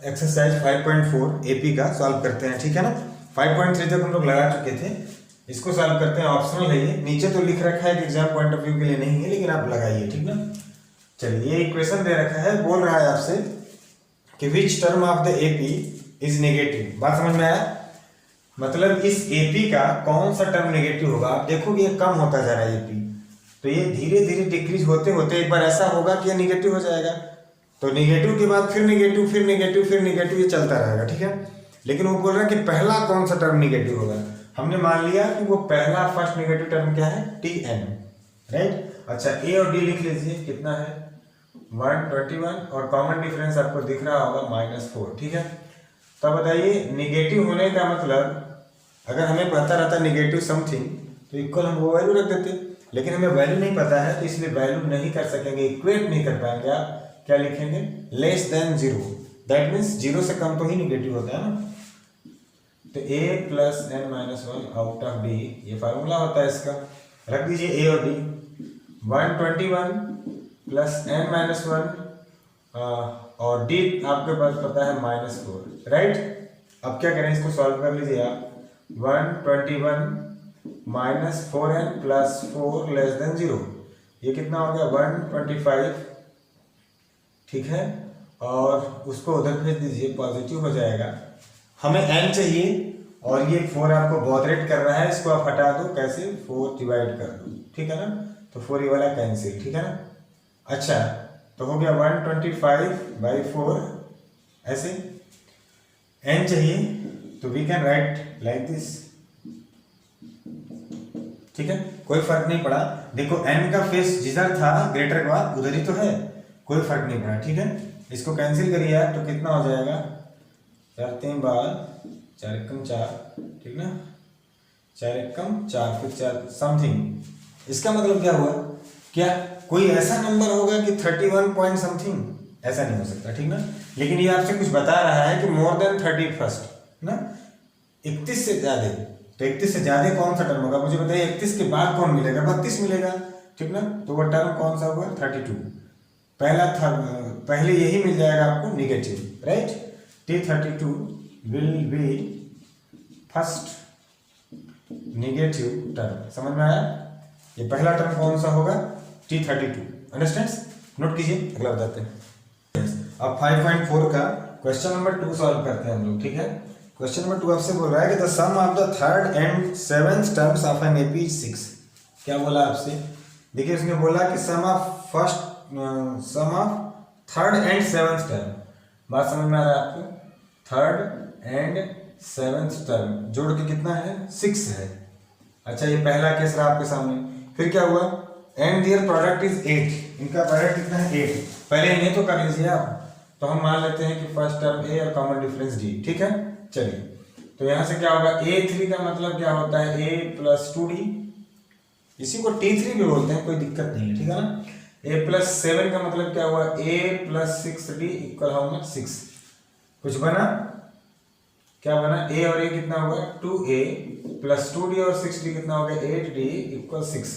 Exercise 5.4 AP का solve करते हैं, ठीक है ना। 5.3 तक हम लोग लगा चुके थे, इसको सॉल्व करते हैं। ऑप्शनल है ये, नीचे तो लिख रखा है कि एग्जाम पॉइंट ऑफ व्यू के लिए नहीं है, लेकिन आप लगाइए, ठीक ना। चलिए, ये इक्वेशन दे रखा है, बोल रहा है आपसे कि which term of the AP is negative. बात समझ में आया? मतलब इस एपी का कौन सा टर्म नेगेटिव होगा। आप देखोगे ये कम होता जा रहा है एपी, तो ये धीरे धीरे डिक्रीज होते होते एक बार ऐसा होगा कि ये निगेटिव हो जाएगा। तो निगेटिव के बाद फिर निगेटिव, फिर निगेटिव, फिर निगेटिव, ये चलता रहेगा, ठीक है। लेकिन वो बोल रहा है कि पहला कौन सा टर्म निगेटिव होगा। हमने मान लिया कि वो पहला फर्स्ट निगेटिव टर्म क्या है, Tn, राइट। अच्छा, ए और डी लिख लीजिए, कितना है 121, और कॉमन डिफरेंस आपको दिख रहा होगा -4, ठीक है। तो बताइए, निगेटिव होने का मतलब, अगर हमें पता रहता निगेटिव समथिंग तो इक्वल हम वो वैल्यू रख देते, लेकिन हमें वैल्यू नहीं पता है, तो इसलिए वैल्यू नहीं कर सकेंगे, इक्वेट नहीं कर पाएंगे। आप क्या लिखेंगे, लेस देन 0, दैट मीन्स 0 से कम तो ही निगेटिव होता है ना। तो a plus n-1 out of d, ये फार्मूला होता है इसका, रख दीजिए a और d। 121 प्लस n-1 और d आपके पास पता है -4, राइट। अब क्या करें, इसको सॉल्व कर लीजिए आप। 121 -4n प्लस 4 लेस देन 0, ये कितना हो गया 125, ठीक है। और उसको उधर भेज दीजिए, पॉजिटिव हो जाएगा। हमें n चाहिए और ये 4 आपको बॉदरेट कर रहा है, इसको आप हटा दो, कैसे, 4 डिवाइड कर दो, ठीक है ना। तो 4 ये वाला कैंसिल, ठीक है ना। अच्छा, तो हो गया 125/4, ऐसे n चाहिए तो we can write like this, ठीक है। कोई फर्क नहीं पड़ा, देखो n का फेस जिधर था ग्रेटर का उधर ही तो है, कोई फर्क नहीं पड़ा, ठीक है। इसको कैंसिल करिए आप, तो कितना हो जाएगा 4 3 12, 4 एकम 4, ठीक ना, 4 एकम 4, फिर 4 समथिंग। इसका मतलब क्या हुआ, क्या कोई ऐसा नंबर होगा कि 31 पॉइंट समथिंग, ऐसा नहीं हो सकता, ठीक ना। लेकिन ये आपसे कुछ बता रहा है कि मोर देन 31 ना, 31 से ज्यादा। तो 31 से ज्यादा कौन सा टर्म होगा, मुझे बताइए। 31 के बाद कौन मिलेगा, 32 मिलेगा, ठीक ना। तो वो टर्म कौन सा होगा, 32। पहले यही मिल जाएगा आपको negative, right. T32 will be first negative term. समझ में आया? ये पहला टर्म कौन सा होगा, T32, अंडरस्टैंड्स। नोट कीजिए, अगला बताते हैं। अब 5.4 का क्वेश्चन नंबर 2 सॉल्व करते हैं हम लोग, ठीक है। क्वेश्चन नंबर 2 आपसे बोल रहा है कि the sum of the third and seventh terms of an AP is 6। क्या बोला आपसे, देखिए उसने बोला कि sum of third and seventh term. बात समझ में आ रहा है आपको, थर्ड एंड सेवेंथ टर्म जोड़ के कितना है, 6 है। अच्छा, ये पहला केस रहा आपके सामने। फिर क्या हुआ, एंड देयर प्रोडक्ट इज 8, इनका प्रोडक्ट कितना है 8। पहले इन्हें तो कर लीजिए आप, तो हम मान लेते हैं कि फर्स्ट टर्म a और कॉमन डिफरेंस d, ठीक है। चलिए, तो यहां से क्या होगा, a3 का मतलब क्या होता है, a प्लस 2d, इसी को t3 भी बोलते हैं, कोई दिक्कत नहीं है, ठीक है ना। a प्लस 7 का मतलब क्या हुआ, a plus 6d equal how much 6। कुछ बना, क्या बना, a और a कितना होगा 2a प्लस 2d और 6d कितना हो गया 8d इक्वल 6।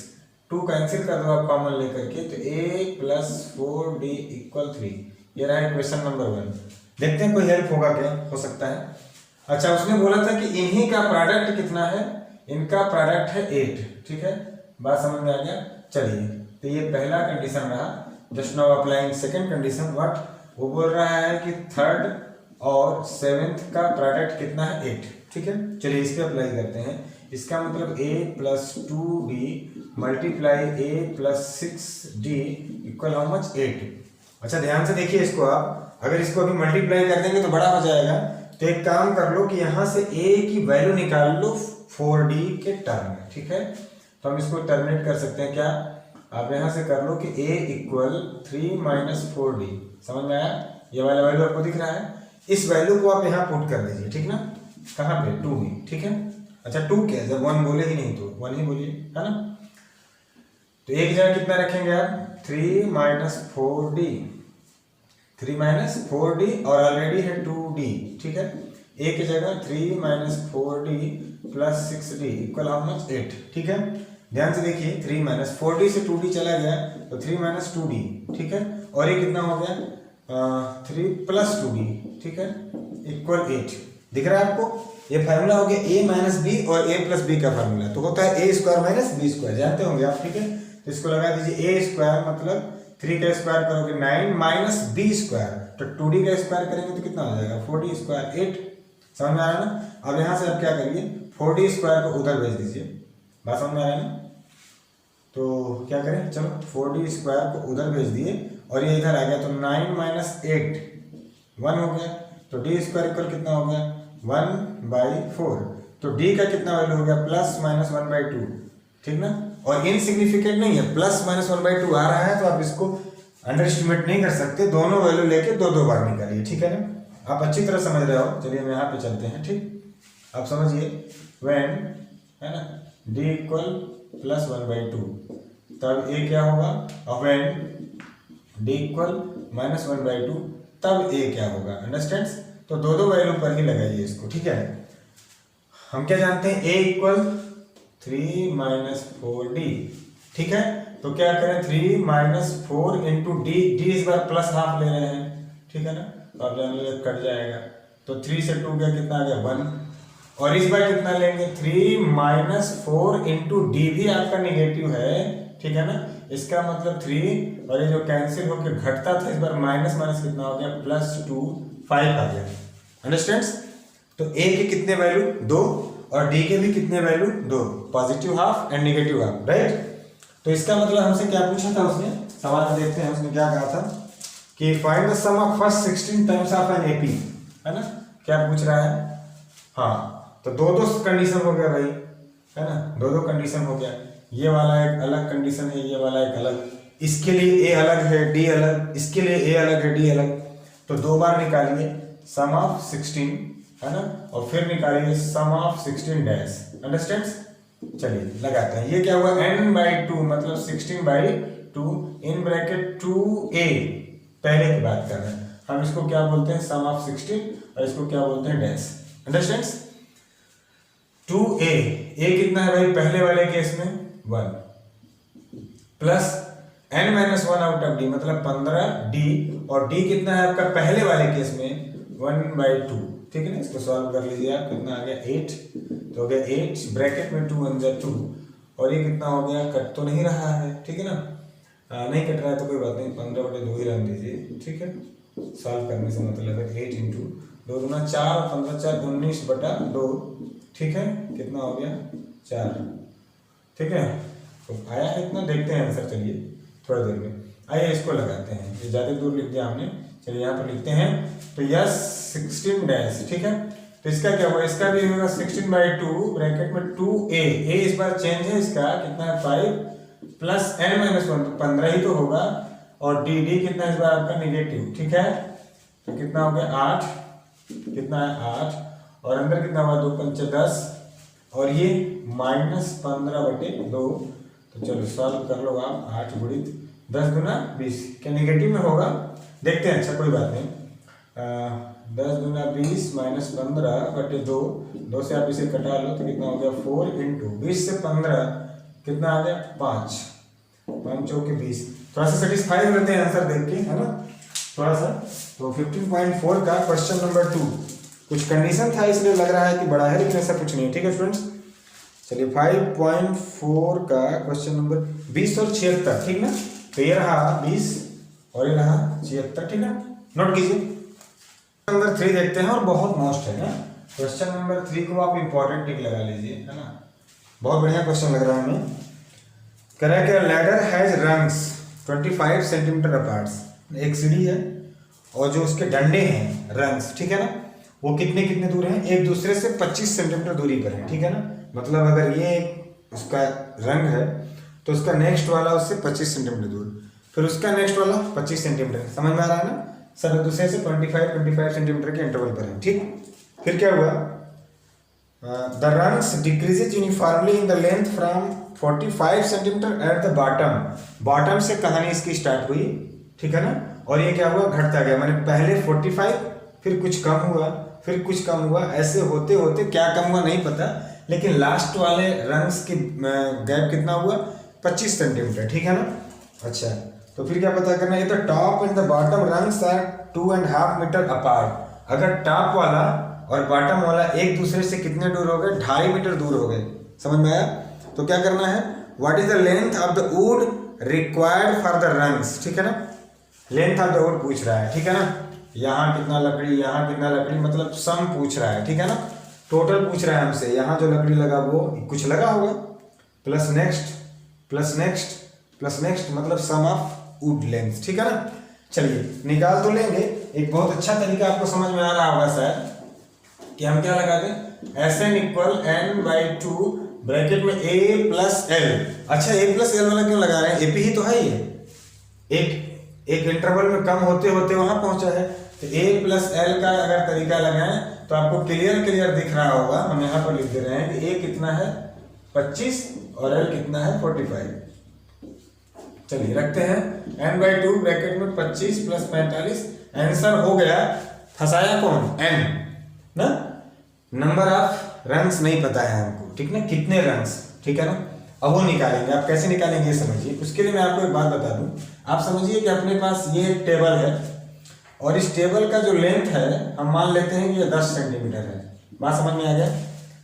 2 कैंसिल कर दो आप कॉमन लेकर के, तो a प्लस 4d इक्वल 3। ये रहा क्वेश्चन नंबर 1। देखते हैं कोई हेल्प होगा क्या, हो सकता है। अच्छा, उसने बोला था कि इन्हीं का प्रोडक्ट कितना है, इनका प्रोडक्ट है 8, ठीक है। बात समझ में आ गया। चलिए, तो ये पहला कंडीशन रहा। Just now applying second condition. What, वो बोल रहा है कि थर्ड और सेवेंथ का प्रोडक्ट कितना है 8, ठीक है। चलिए इस पे अप्लाई करते हैं। इसका मतलब a plus 2d multiply a plus 6d equal how much 8। अच्छा, ध्यान से देखिए इसको आप, अगर इसको अभी मल्टीप्लाई कर देंगे तो बड़ा हो जाएगा। तो एक काम कर लो कि यहाँ से a की वैल्यू निकाल लो 4d के टर्म में, ठीक है। तो हम इसको टर्मिनेट कर सकते हैं, क्या, आप यहाँ से कर लो कि a इक्वल 3 माइनस 4d। समझ में आया? ये वाला वैल्यू आपको दिख रहा है, इस वैल्यू को आप यहाँ पुट कर दीजिए, ठीक ना। कहाँ पे, 2 में, ठीक है। अच्छा, 2 क्या, जब 1 बोले ही नहीं तो 1 ही बोलिए, है ना। तो एक जगह कितना रखेंगे आप, 3 माइनस 4d, 3 माइनस 4d और ऑलरेडी है 2d, ठीक है। एक जगह 3 minus 4d plus 6d equal how much 8, ठीक है। ध्यान से देखिए, 3 माइनस 4d से 2d चला गया तो 3 माइनस 2d, ठीक है। और ये कितना हो गया, 3 + 2d, ठीक है, इक्वल 8। दिख रहा है आपको? ये फार्मूला हो गया a माइनस बी और a प्लस बी का फार्मूला, तो होता है a square minus b square, जानते होंगे आप, ठीक है। तो इसको लगा दीजिए, a स्क्वायर मतलब 3 का स्क्वायर करोगे 9 माइनस बी स्क्वायर, तो 2d का स्क्वायर करेंगे तो कितना हो जाएगा 4d स्क्वायर 8। समझ में आ रहा है ना? अब यहाँ से आप क्या करिए, 4d स्क्वायर को उधर भेज दीजिए। बात समझ में आ रहा है ना? तो क्या करें, चलो 4d स्क्वायर को उधर भेज दिए और ये इधर आ गया, तो 9 माइनस 8 1 हो गया, तो d स्क्वायर इक्वल कितना हो गया 1/4। तो d का कितना वैल्यू हो गया प्लस माइनस 1/2, ठीक ना। और इनसिग्निफिकेंट नहीं है, प्लस माइनस 1/2 आ रहा है, तो आप इसको अंडर एस्टिमेट नहीं कर सकते, दोनों वैल्यू लेके दो बार निकालिए, ठीक है ना। आप अच्छी तरह समझ रहे हो। चलिए हम यहाँ पे चलते हैं, ठीक। आप समझिए, व्हेन, है ना, d इक्वल प्लस 1/2, तब a क्या होगा, और व्हेन d इक्वल माइनस 1/2, तब a क्या होगा। अंडरस्टैंड्स? तो दो वैल्यू पर ही लगाइए इसको, ठीक है। हम क्या जानते हैं, a इक्वल 3 माइनस 4d, ठीक है। तो क्या करें, 3 माइनस 4 इंटू डी, इस बार प्लस हाफ ले रहे हैं, ठीक है ना, तो आप जान कट जाएगा, तो 3 से 2 गया, कितना आ गया 1, और इस बार कितना लेंगे 3 माइनस 4 इंटू डी भी आपका निगेटिव है, ठीक है ना। इसका मतलब 3 और ये जो कैंसिल होकर घटता था, इस बार माइनस माइनस कितना हो गया +2 5 आ गया। अंडरस्टैंड्स? तो a के कितने वैल्यू 2 और d के भी कितने value 2, positive half and negative half, right. तो इसका मतलब हमसे क्या पूछा था उसने, सवाल में देखते हैं उसने क्या कहा था कि find the sum of first 16 times of an AP, है ना, क्या पूछ रहा है। हाँ, तो दो कंडीशन हो गया भाई, है ना, दो कंडीशन हो गया, ये वाला एक अलग कंडीशन है, ये वाला एक अलग, इसके लिए a अलग है d अलग, इसके लिए a अलग है d अलग, तो दो बार निकालिए सम ऑफ 16, है ना, और फिर निकालिए सम ऑफ 16 डैश। अंडरस्टैंड्स? चलिए लगाते हैं, ये क्या हुआ n/2 मतलब 16/2 इन ब्रैकेट 2a, पहले की बात कर रहे हैं हम, इसको क्या बोलते हैं सम ऑफ 16 और इसको क्या बोलते हैं डैश। अंडरस्टैंड्स? 2a, a कितना है भाई पहले वाले केस में 1 plus n-1 out of d मतलब 15d, और d कितना है आपका पहले वाले केस में 1/2, ठीक है ना। इसको सॉल्व कर लीजिए आप, कितना आ गया 8, तो हो गया 8 ब्रैकेट में 2 1 2, और ये कितना हो गया, कट तो नहीं रहा है, ठीक है ना, नहीं कट रहा है तो कोई बात नहीं, 15/2 ही रहने दीजिए, ठीक है। सॉल्व करने से मतलब है 8 इंटू 2 दूना 4 और 15 4 19/2, ठीक है, कितना हो गया 4, ठीक है। तो आया है इतना, देखते हैं आंसर, चलिए थोड़ा देर में। आइए इसको लगाते हैं, ये ज़्यादा दूर लिख दिया हमने, चलिए यहाँ पर लिखते हैं, तो यस 16 डैश, ठीक है। तो इसका क्या हुआ, इसका भी होगा 16/2 ब्रैकेट में 2a, a इस बार चेंज है, इसका कितना है 5 प्लस n-1 तो 15 ही तो होगा, और d कितना इस बार आपका निगेटिव, ठीक है। तो कितना हो गया 8, कितना है 8, और अंदर कितना हुआ 2 पंचे 10, और ये -15/2, तो चलो सॉल्व कर लो आप, 8 गुणित 10 गुना 20, क्या निगेटिव में होगा, देखते हैं, अच्छा कोई बात नहीं। 10 गुना 20 -15/2, 2 से आप इसे कटा लो तो कितना हो गया 4 इंटू 20 से 15 कितना आ गया 5, 5 चौके 20। थोड़ा सा सेटिस्फाई करते हैं आंसर देख के, है ना, थोड़ा सा। तो 15.4 का क्वेश्चन नंबर 2, कुछ कंडीशन था इसलिए लग रहा है कि बड़ा है, लेकिन ऐसा कुछ नहीं है, ठीक है स्टूडेंट्स। चलिए 5.4 का क्वेश्चन नंबर 20 और 76, ठीक ना। तो ये रहा 20 और ये रहा 76, ठीक है, नोट कीजिए। नंबर 3 देखते हैं, और बहुत मोस्ट है ना क्वेश्चन नंबर 3 को आप इंपॉर्टेंट टिक लगा लीजिए, है ना, बहुत बढ़िया क्वेश्चन लग रहा है हमें। कह रहा है कि ladder has rungs 25 centimetre apart, एक सीढ़ी है और जो उसके डंडे हैं रंग्स, ठीक है ना, वो कितने कितने दूर हैं, एक दूसरे से 25 सेंटीमीटर दूरी पर है, ठीक है ना। मतलब अगर ये उसका रंग है तो उसका नेक्स्ट वाला उससे 25 सेंटीमीटर दूर, फिर उसका नेक्स्ट वाला 25 सेंटीमीटर, समझ में आ रहा है ना, सब एक दूसरे से 25 सेंटीमीटर के इंटरवल पर है, ठीक। फिर क्या हुआ, the rungs decreases uniformly in the length from 45 centimetre at the bottom से कहानी इसकी स्टार्ट हुई, ठीक है ना, और ये क्या हुआ घटता गया, मैंने पहले 45, फिर कुछ कम हुआ, फिर कुछ कम हुआ, ऐसे होते होते क्या कम हुआ नहीं पता, लेकिन लास्ट वाले रंग्स की गैप कितना हुआ 25 सेंटीमीटर, ठीक है ना। अच्छा, तो तो फिर क्या पता करना है, तो top and the bottom rungs are 2.5 metre apart. अगर टॉप वाला और बॉटम वाला एक दूसरे से कितने दूर हो गए, 2.5 मीटर दूर हो गए। समझ में आया? तो क्या करना है, what is the length of the wood required for the rungs, ठीक है ना, लेंथ ऑफ द वुड पूछ रहा है, ठीक है ना, यहाँ कितना लकड़ी, यहाँ कितना लकड़ी, मतलब सम पूछ रहा है, ठीक है ना, टोटल पूछ रहा है हमसे। यहाँ जो लकड़ी लगा वो कुछ लगा होगा, plus next plus next plus next, मतलब सम ऑफ वुड लेंथ, ठीक है ना। चलिए निकाल तो लेंगे। एक बहुत अच्छा तरीका आपको समझ में आ रहा होगा शायद कि हम क्या लगा दें, S n equal n by 2 bracket में ए प्लस एल। अच्छा ए प्लस एल वाला क्यों लगा रहे हैं, एपी ही तो है ये, एक इंटरवल में कम होते होते वहां पहुंचा है। तो ए प्लस एल का अगर तरीका लगाएं तो आपको क्लियर दिख रहा होगा। हम यहाँ पर लिख दे रहे हैं कि ए कितना है 25 और एल कितना है 45। चलिए रखते हैं n बाई 2 ब्रैकेट में 25 प्लस 45। आंसर हो गया, फंसाया कौन, n ना, नंबर ऑफ रंग्स नहीं पता है हमको, ठीक ना, कितने रंग्स, ठीक है ना। अब वो निकालेंगे, आप कैसे निकालेंगे ये समझिए। उसके लिए मैं आपको एक बात बता दूं, आप समझिए कि अपने पास ये एक टेबल है और इस टेबल का जो लेंथ है हम मान लेते हैं कि ये 10 सेंटीमीटर है। बात समझ में आ गया,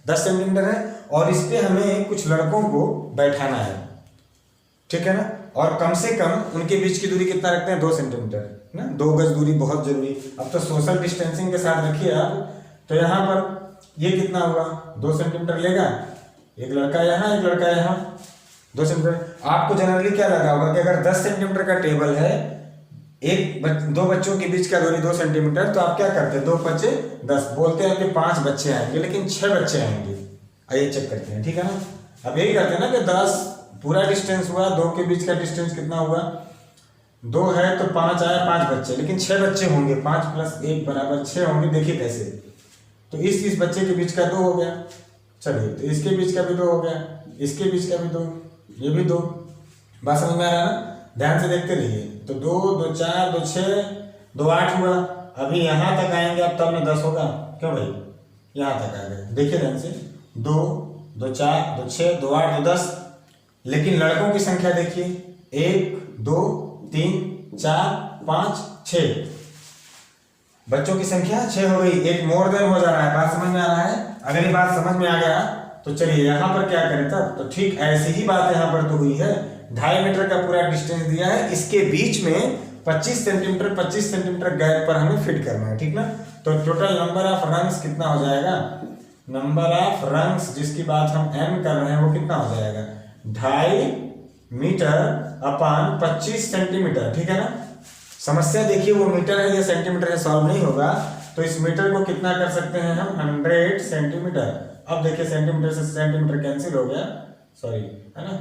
10 सेंटीमीटर है और इस पे हमें कुछ लड़कों को बैठाना है, ठीक है ना, और कम से कम उनके बीच की दूरी कितना रखते हैं, 2 सेंटीमीटर ना, 2 गज दूरी बहुत जरूरी। अब तो सोशल डिस्टेंसिंग के साथ रखिए आप, तो यहाँ पर ये कितना हुआ, 2 सेंटीमीटर लेगा, एक लड़का यहाँ एक लड़का यहाँ, 2 सेंटीमीटर। आपको जनरली क्या लगा होगा कि अगर 10 सेंटीमीटर का टेबल है, दो बच्चों के बीच का दूरी 2 सेंटीमीटर, तो आप क्या करते हैं, 2 बच्चे 10 बोलते हैं कि 5 बच्चे आएंगे, लेकिन 6 बच्चे आएंगे। आइए चेक करते हैं, ठीक है ना। अब यही करते हैं ना कि 10 पूरा डिस्टेंस हुआ, 2 के बीच का डिस्टेंस कितना हुआ, 2 है तो 5 आया, 5 बच्चे, लेकिन 6 बच्चे होंगे, 5 प्लस 1 बराबर 6 होंगे। देखिए कैसे, तो इस बच्चे के बीच का 2 हो गया, चलिए तो इसके बीच का भी 2 हो गया, इसके बीच का भी 2, ये भी 2। बात समझ में आ रहा है ना, ध्यान से देखते रहिए। तो 2 2 4 2 6 2 8 हुआ। अभी यहाँ तक आएंगे आप तब में 10 होगा, क्यों भाई, यहाँ तक आ गए। देखिए ध्यान से, 2 2 4 2 6 2 8 2 10, लेकिन लड़कों की संख्या देखिए, 1 2 3 4 5 6, बच्चों की संख्या 6 हो गई, एक मोर देन हो जा रहा है। बात समझ में आ रहा है? अगर ये बात समझ में आ गया तो चलिए यहाँ पर क्या करें तब, तो ठीक ऐसी ही बात यहाँ पर तो हुई है। 2.5 मीटर का पूरा डिस्टेंस दिया है, इसके बीच में 25 सेंटीमीटर गैप पर हमें फिट करना है, ठीक ना। तो टोटल नंबर ऑफ रंग्स कितना हो जाएगा, नंबर ऑफ रंग्स जिसकी बात हम m कर रहे हैं वो कितना हो जाएगा, 2.5 मीटर अपान 25 सेंटीमीटर, ठीक है ना। समस्या देखिए वो मीटर है या सेंटीमीटर है, सॉल्व नहीं होगा। तो इस मीटर को कितना कर सकते हैं हम, 100 सेंटीमीटर। अब देखिए सेंटीमीटर से सेंटीमीटर कैंसिल हो गया, सॉरी है ना,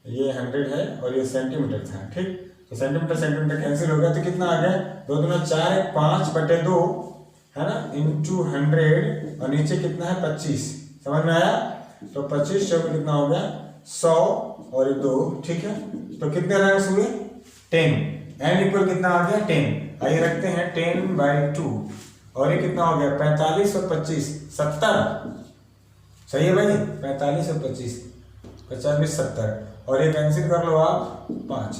ये 100 है और ये सेंटीमीटर था, ठीक। तो सेंटीमीटर कैंसिल हो गया, तो कितना आ गया, 2 दूना 4 5/2 है ना, इंटू 100 और नीचे कितना है 25। समझ में आया? तो 25 चौके कितना हो गया 100 और 2, ठीक है। तो कितने रंग्स हुए 10, n इक्वल कितना आ गया 10। आइए रखते हैं 10/2 और ये कितना हो गया 45 और 25 70। सही है भाई, 45 और 25 50 20 70 और ये कैंसिल कर लो आप 5,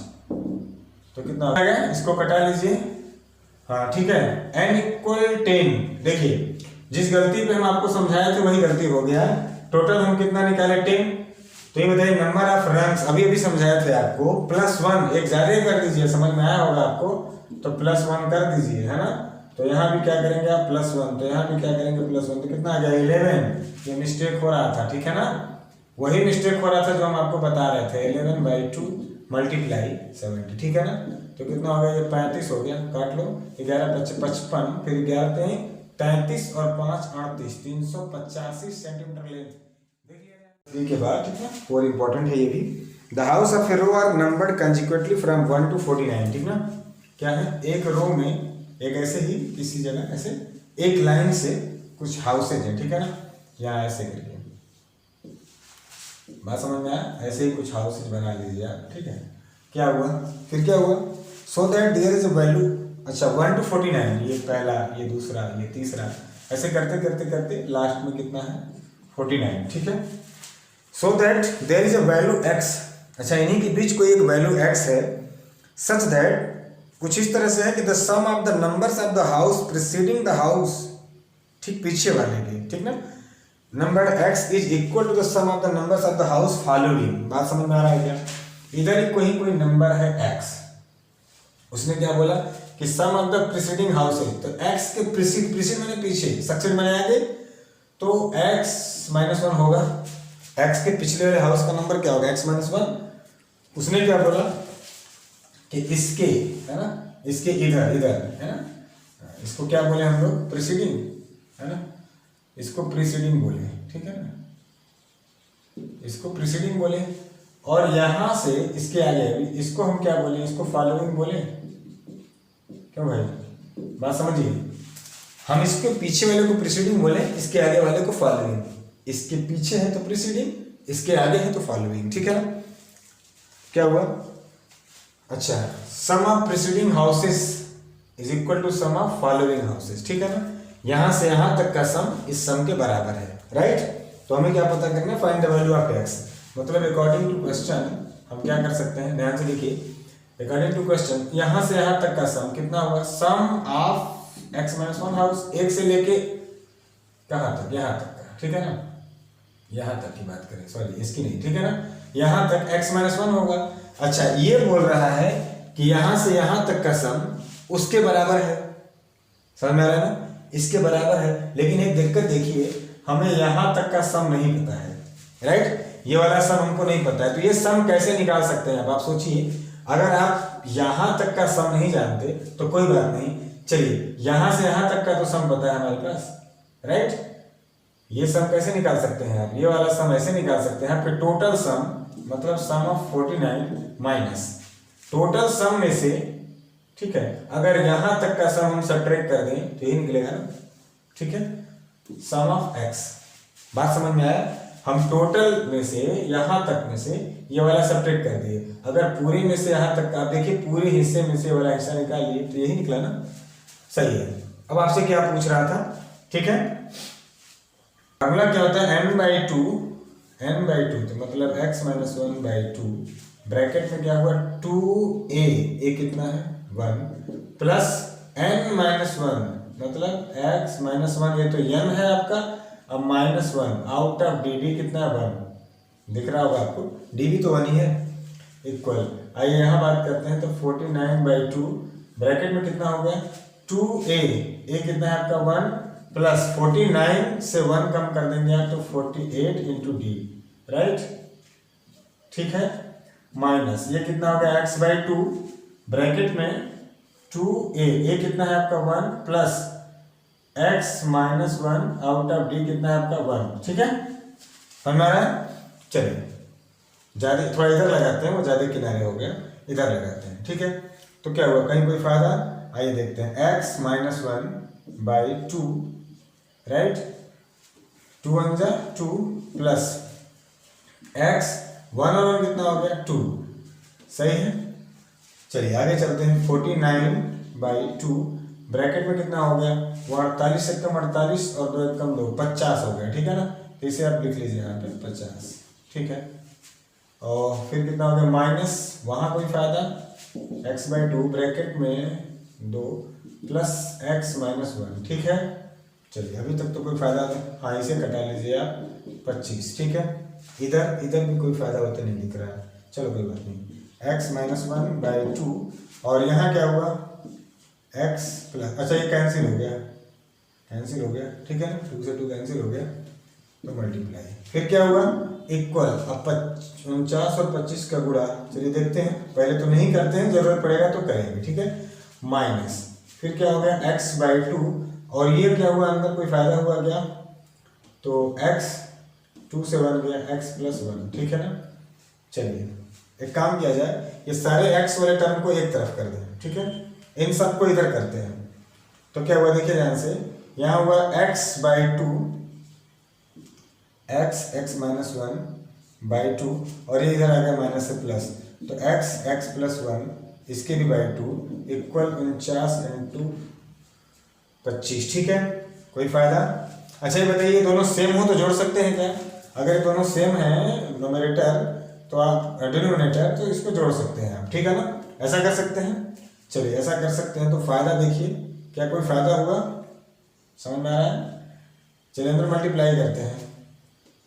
तो कितना आ गया, इसको कटा लीजिए। हाँ ठीक है, n इक्वल 10। देखिए जिस गलती पे हम आपको समझाए थे वही गलती हो गया। टोटल हम कितना निकाले 10। तो ये बताइए नंबर ऑफ रंग्स अभी समझाए थे आपको, +1 एक ज्यादा कर दीजिए, समझ में आया होगा आपको, तो +1 कर दीजिए, है ना। तो यहाँ भी क्या करेंगे आप +1, तो यहाँ भी क्या करेंगे +1, तो कितना आ गया 11। ये मिस्टेक हो रहा था, ठीक है ना, वही मिस्टेक हो रहा था जो हम आपको बता रहे थे, 11/2 × 70, ठीक है ना। तो कितना हो गया, ये 35 हो गया, काट लो, 11 × 55, फिर 11 × 33 और 5 × 38, 385 सेंटीमीटर लेंथ। देखिए के बाद, ठीक है, और इम्पोर्टेंट है ये भी। The house of a row are numbered consecutively from 1 to 49, ठीक ना। क्या है, एक रो में एक ऐसे ही किसी जगह ऐसे एक लाइन से कुछ हाउसेज है, ठीक है ना, यहाँ ऐसे करके, बात समझ में आया, ऐसे ही कुछ हाउसेज बना लीजिए आप, ठीक है। क्या हुआ, फिर क्या हुआ, so that there is a value, अच्छा 1 to 49, ये पहला, ये दूसरा, ये तीसरा, ऐसे करते करते करते लास्ट में कितना है 49, ठीक है। So that there is a value x, अच्छा इन्हीं के बीच कोई एक वैल्यू x है सच दैट, कुछ इस तरह से है कि the sum of the numbers of the house preceding the house, ठीक पीछे वाले के, ठीक ना, number x is equal to the sum of the numbers of the house following. बात समझ में आ रहा है क्या? इधर कोई नंबर है x, उसने क्या बोला कि sum of the preceding house है, तो x के प्रीसीड मैंने पीछे, सक्सेड मैंने आगे, तो x -1 होगा। x के पिछले वाले हाउस का नंबर क्या होगा? x -1। उसने क्या बोला कि इसके, है ना, इसके इधर इधर, है ना, इसको क्या बोले हम लोग? प्रीसीडिंग, है ना, इसको प्रीसीडिंग बोले, ठीक है ना, इसको प्रीसीडिंग बोले। और यहां से इसके आगे इसको हम क्या बोले? इसको फॉलोइंग बोले। क्यों भाई, बात समझिए, हम इसके पीछे वाले को प्रीसीडिंग बोले, इसके आगे वाले को फॉलोइंग। इसके पीछे है तो प्रीसीडिंग, इसके आगे है तो फॉलोइंग, ठीक है ना। क्या हुआ? अच्छा, sum of preceding houses is equal to sum of following houses, ठीक है ना। यहां से यहां तक का सम इस सम के बराबर है, राइट। तो हमें क्या पता करना है? Find the value of x। मतलब अकॉर्डिंग टू क्वेश्चन हम क्या कर सकते हैं, ध्यान से देखिए, अकॉर्डिंग टू क्वेश्चन यहां से यहां तक का सम कितना होगा? सम ऑफ x -1 हाउस, एक से लेके कहां तक? यहां तक का, ठीक है ना, यहां तक की बात करें, सॉरी इसकी नहीं, ठीक है ना, यहां तक x -1 होगा। अच्छा, ये बोल रहा है कि यहां से यहां तक का सम उसके बराबर है, समझ में आ रहा है ना, इसके बराबर है। लेकिन एक दिक्कत देखिए, हमें यहां तक का सम नहीं पता है, राइट, ये वाला सम हमको नहीं पता है। तो ये सम कैसे निकाल सकते हैं? अब आप सोचिए, अगर आप यहां तक का सम नहीं जानते तो कोई बात नहीं, चलिए यहां से यहां तक का तो सम पता है हमारे पास, राइट। ये सम कैसे निकाल सकते हैं आप? ये वाला सम ऐसे निकाल सकते हैं, फिर टोटल सम मतलब सम ऑफ 49 माइनस टोटल सम में से, ठीक है, अगर यहां तक का सम हम सब्ट्रैक्ट कर दें तो ये निकलेगा ना, ठीक है, सम ऑफ x। बात समझ में आया? हम टोटल में से यहां तक में से ये वाला सब्ट्रैक्ट कर दिए, अगर पूरे में से यहां तक आप देखिए, पूरे हिस्से में से वाला हिस्सा निकाल लिए तो यही निकला ना, सही है। अब आपसे क्या पूछ रहा था, ठीक है, अगला क्या होता है? n/2 तो मतलब x -1/2 ब्रैकेट में क्या हुआ? 2a, a कितना है? 1 प्लस n-1 मतलब x -1, ये तो m है आपका, अब -1 आउट ऑफ dd कितना है? 1 दिख रहा होगा आपको, dv तो 1 ही है, इक्वल। आइए यहाँ बात करते हैं, तो 49/2 ब्रैकेट में कितना हो गया? 2a, a कितना है आपका? 1 प्लस 49 से 1 कम कर देंगे आप तो 48 इंटू डी, राइट, ठीक है, माइनस ये कितना हो गया? x/2 ब्रैकेट में 2a, a कितना है आपका? 1 plus x -1 out of d कितना है आपका? 1, ठीक है, हमारा। चलिए ज्यादा थोड़ा इधर लगाते हैं, वो ज्यादा किनारे हो गया, इधर लगाते हैं, ठीक है। तो क्या हुआ? कहीं कोई फायदा? आइए देखते हैं, x -1/2, राइट, 2 1 जा 2 प्लस x 1 और 1 कितना हो गया? 2, सही है। चलिए आगे चलते हैं, 49/2 ब्रैकेट में कितना हो गया? वो 48 से कम 48 और 2 एक कम 2, 50 हो गया, ठीक है ना। तो इसे आप लिख लीजिए यहाँ पे 50, ठीक है। और फिर कितना हो गया? माइनस, वहाँ कोई फायदा, x/2 ब्रैकेट में 2 प्लस x -1, ठीक है। चलिए अभी तक तो कोई फायदा नहीं, हाँ इसे कटा लीजिए आप 25, ठीक है। इधर भी कोई फायदा होता नहीं दिख रहा है, चलो कोई बात नहीं, x -1/2 और यहाँ क्या हुआ? x प्लस, अच्छा ये कैंसिल हो गया, ठीक है ना, 2 से 2 कैंसिल हो गया तो मल्टीप्लाई, फिर क्या हुआ? इक्वल। अब 49 और 25 का गुणा, चलिए देखते हैं, पहले तो नहीं करते हैं, जरूरत पड़ेगा तो करेंगे, ठीक है। माइनस, फिर क्या हो गया? x/2 और ये क्या हुआ? अंदर कोई फायदा हुआ क्या? तो x 2 से 1 गया, x + 1, ठीक है ना। चलिए एक काम किया जाए, ये सारे x वाले टर्म को एक तरफ कर दें, ठीक है, इन सब को इधर करते हैं। तो क्या हुआ देखिए ध्यान से, यहाँ हुआ x/2 x -1/2 और ये इधर आ गया माइनस से प्लस, तो x + 1 इसके भी /2 इक्वल 49 × 25, ठीक है, कोई फायदा? अच्छा ये बताइए, दोनों सेम हो तो जोड़ सकते हैं क्या? अगर दोनों सेम है न्यूमरेटर तो आप डिनोमिनेटर, तो इसको जोड़ सकते हैं आप, ठीक है ना। ऐसा कर सकते हैं, चलिए ऐसा कर सकते हैं। तो फायदा देखिए, क्या कोई फायदा हुआ, समझ में आ रहा है? चलिए अंदर मल्टीप्लाई करते हैं,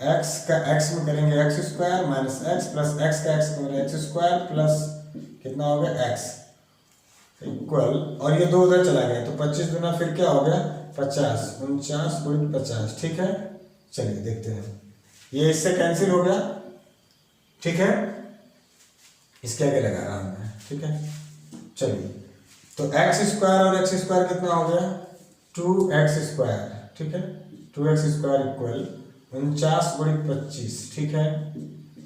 x का x में करेंगे x square minus x plus x का x में एक्स स्क्वायर प्लस कितना हो गया x इक्वल, और ये 2 उधर चला गया तो 25 गुना फिर क्या हो गया 50, 49 गुणित 50, ठीक है। चलिए देखते हैं, ये इससे कैंसिल हो गया, ठीक है, इसके आगे लगा रहा हूं मैं, ठीक है। चलिए तो एक्स स्क्वायर और एक्स स्क्वायर कितना हो गया 2x स्क्वायर, ठीक है, 2x स्क्वायर इक्वल 49 गुणित 25, ठीक है,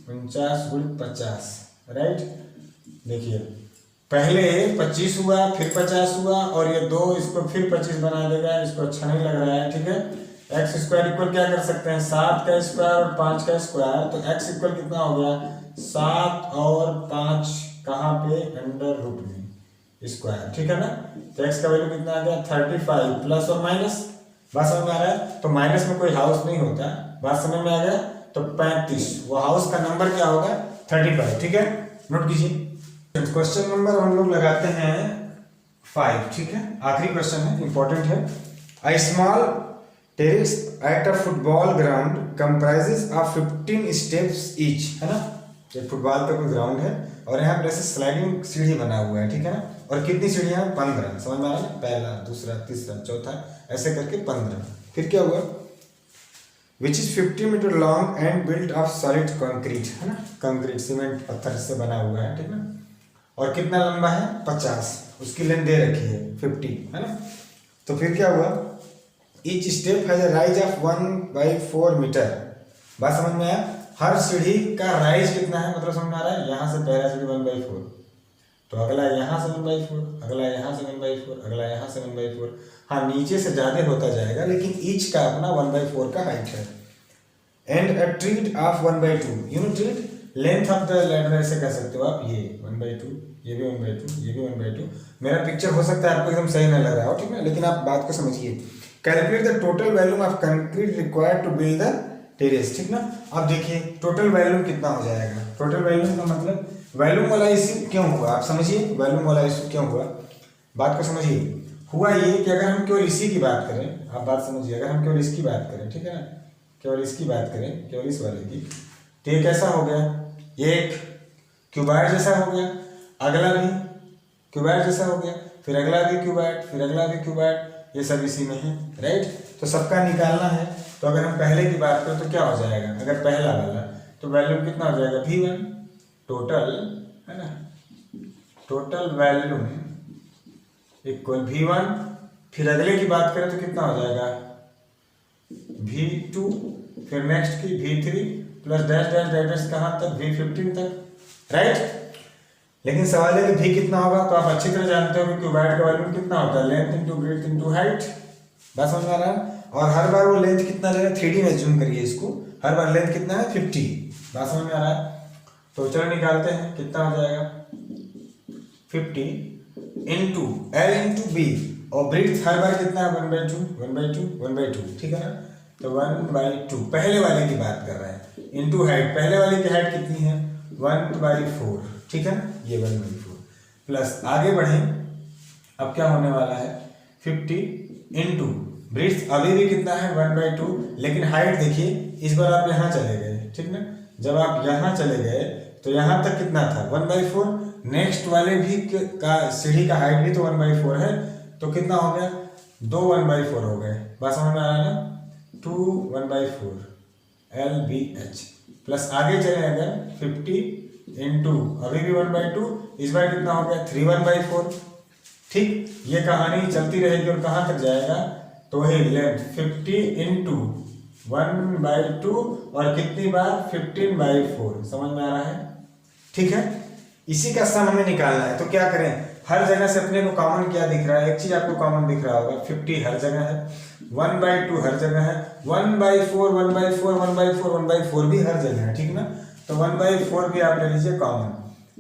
49 गुणित 50, राइट। देखिए पहले 25 हुआ फिर 50 हुआ और ये 2 इसको फिर 25 बना देगा, इसको अच्छा नहीं लग रहा है, ठीक है। एक्स स्क्वायर इक्वल क्या कर सकते हैं 7 का स्क्वायर और 5 का स्क्वायर, तो एक्स इक्वल कितना हो गया 7 और 5 कहाँ पे अंडर रूट में स्क्वायर, ठीक है ना। तो एक्स का वैल्यू कितना आ गया 35 प्लस और माइनस, बात समझ में आ रहा है? तो माइनस में कोई हाउस नहीं होता, बात समझ में आ गया। तो 35 वो हाउस का नंबर क्या होगा 35, ठीक है, नोट कीजिए। क्वेश्चन नंबर हम लोग लगाते हैं 5, ठीक है, आखिरी क्वेश्चन है, इंपॉर्टेंट है। A small terrace at a football ground comprises of 15 steps each, है ना। एक फुटबॉल का कोई ग्राउंड है और यहाँ पर ऐसे स्लाइडिंग सीढ़ी बना हुआ है, ठीक है ना। और कितनी सीढ़ियाँ 15, समझ में आ रहा है, पहला दूसरा तीसरा चौथा ऐसे करके 15। फिर क्या हुआ which is 50 metre long and built of solid concrete, है ना, कंक्रीट सीमेंट पत्थर से बना हुआ है, ठीक है। और कितना लंबा है 50, उसकी लेंथ दे रखी है 50, है ना। तो फिर क्या हुआ each step has a rise of 1/4 metre, बात समझ में आया। हर सीढ़ी का राइज कितना है, मतलब समझ में आ रहा है, यहाँ से पहला सीढ़ी 1/4, तो अगला यहाँ से 1/4, अगला यहाँ से 1/4, अगला यहाँ से 1/4। हाँ नीचे से ज़्यादा होता जाएगा लेकिन ईच का अपना 1/4 का हाइट है। And a treat of 1/2, you know treat length of the ladder, ऐसे कह सकते हो आप, ये 1/2, ये भी 1/2, ये भी 1/2। मेरा पिक्चर हो सकता है आपको एकदम सही नहीं लग रहा हो, ठीक है, लेकिन आप बात को समझिए। Calculate the total volume of concrete required to build the terrace, ठीक ना। अब देखिए टोटल वॉल्यूम कितना हो जाएगा, टोटल वॉल्यूम का मतलब वॉल्यूम वाला इश्यू क्यों हुआ, आप समझिए वॉल्यूम वाला इश्यू क्यों हुआ, बात को समझिए। हुआ ये कि अगर हम केवल इसी की बात करें, आप बात समझिए, अगर हम केवल इसकी बात करें, ठीक है ना, केवल इसकी बात करें, केवल इस वाले की, तो ये कैसा हो गया, एक क्यूबाइड जैसा हो गया, अगला भी क्यूबाइड जैसा हो गया, फिर अगला भी क्यूबाइड, फिर अगला भी क्यूबाइड, ये सब इसी में है, राइट। तो सबका निकालना है, तो अगर हम पहले की बात करें तो क्या हो जाएगा, अगर पहला वाला तो वॉल्यूम कितना हो जाएगा V1 टोटल, है ना, टोटल वॉल्यूम इक्वल V1। फिर अगले की बात करें तो कितना हो जाएगा V2, फिर नेक्स्ट की V3 plus dash dash dash dash कहाँ तक V15 तक, राइट। लेकिन सवाल है कि V कितना होगा, तो आप अच्छी तरह जानते हो कि क्यूबाइड का वॉल्यूम कितना होता है, length into breadth into height, बात समझ में आ रहा है। और हर बार वो लेंथ कितना लेगा, 3D में जूम करिए इसको, हर बार लेंथ कितना है 50, बात समझ में आ रहा है। तो चलो निकालते हैं कितना हो जाएगा 50 इंटू L इंटू B, और ब्रेड्थ हर बार कितना है 1/2 1/2 1/2, ठीक है ना। तो 1/2 पहले वाले की बात कर रहे हैं, इंटू हाइट, पहले वाले की हाइट कितनी है 1/4, ठीक है ना, ये 1/4 प्लस आगे बढ़े, अब क्या होने वाला है 50 इंटू ब्रेड्थ अभी भी कितना है 1/2, लेकिन हाइट देखिए इस बार आप यहाँ चले गए, ठीक ना, जब आप यहाँ चले गए तो यहाँ तक कितना था 1/4, नेक्स्ट वाले भी का सीढ़ी का हाइट भी तो 1/4 है, तो कितना हो गया 2 1/4 हो गए, बात समझ में आ रहा है ना, 2 1/4 LBH प्लस आगे चले अगर 50 इंटू अभी भी 1/2, इस बार कितना हो गया 3 1/4, ठीक। ये कहानी चलती रहेगी और कहाँ तक जाएगा, तो वही लेंथ 50 इंटू 1/2 और कितनी बार 15/4, समझ में आ रहा है, ठीक है। इसी का सम हमें निकालना है, तो क्या करें, हर जगह से अपने को कॉमन क्या दिख रहा है, एक चीज आपको कॉमन दिख रहा होगा, 50 हर जगह है, 1/2 हर जगह है, 1/4 1/4 1/4 1/4 भी हर जगह है, ठीक ना। तो 1/4 भी आप ले लीजिए कॉमन।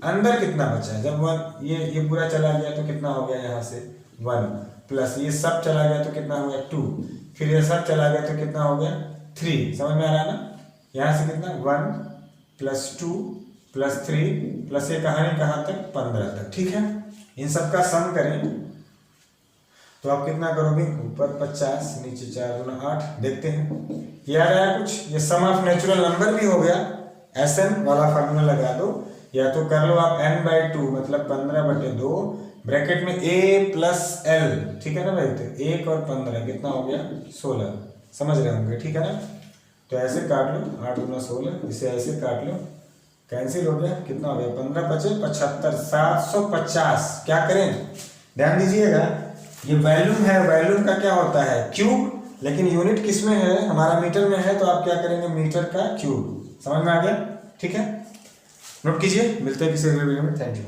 अंदर कितना बचा है, जब 1 ये पूरा चला गया तो कितना हो गया यहाँ से 1 प्लस ये सब चला गया तो कितना हो गया 2, फिर ये सब चला गया तो कितना हो गया 3, समझ में आ रहा है ना। यहाँ से कितना 1 + 2 +3 प्लस ये कहानी कहाँ तक 15 तक। ठीक है, इन सब का सम करें तो आप कितना करोगे, ऊपर 50 नीचे 4 दूना 8। देखते हैं ये आ रहा है कुछ, ये सम ऑफ नेचुरल नंबर भी हो गया। SN वाला फार्मूला लगा दो, या तो कर लो आप n/2 मतलब 15/2 ब्रैकेट में a प्लस l। ठीक है ना भाई, तो 1 और 15 कितना हो गया 16, समझ रहे होंगे। ठीक है ना, तो ऐसे काट लो 8 दूना 16, इसे ऐसे काट लो, कैंसिल हो गया, कितना हो गया 15 × 5 = 75, 750। क्या करें, ध्यान दीजिएगा, ये वॉल्यूम है, वॉल्यूम का क्या होता है क्यूब, लेकिन यूनिट किस में है, हमारा मीटर में है, तो आप क्या करेंगे मीटर का क्यूब। समझ में आ गया। ठीक है, नोट कीजिए, मिलते हैं किसी अगले वीडियो में। Thank you.